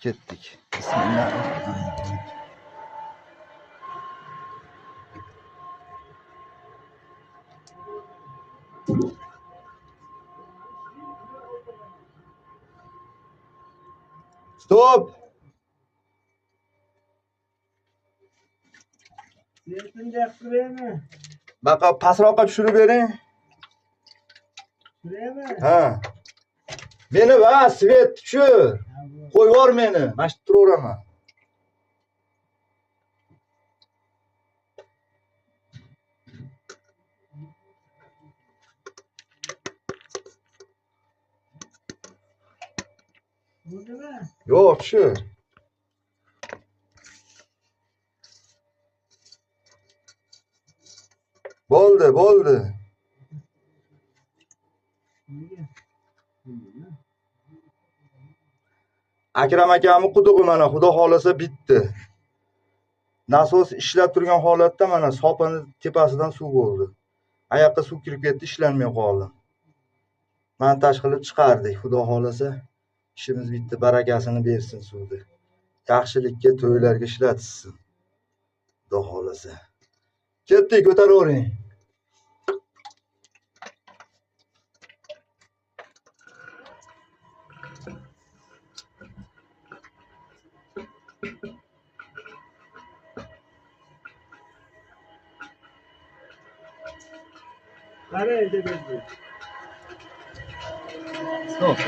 Ketdik. Bismillahirrohmanirrohim. Stop. Baqa pastroqqa tushirib bering. Ha. Meni va svet shu. Qo'yib yubor meni. Mana shu turaveraman. Yo'q, shu. Bo'ldi. Akram akamning qudug'i mana xudo xolasa bitdi. Nasos ishlab turgan holatda mana sopani tepasidan suv bo'ldi. Oyoqqa suv kirib ketdi, ishlanmay qoldi. Montaj qilib chiqardik. Xudo xolasa ishimiz bitdi, barakasini bersin suvni. Yaxshilikka, to'ylarga ishlatsin. Xudo xolasa. Ketdik, ko'taravering. Qara edi. Stop.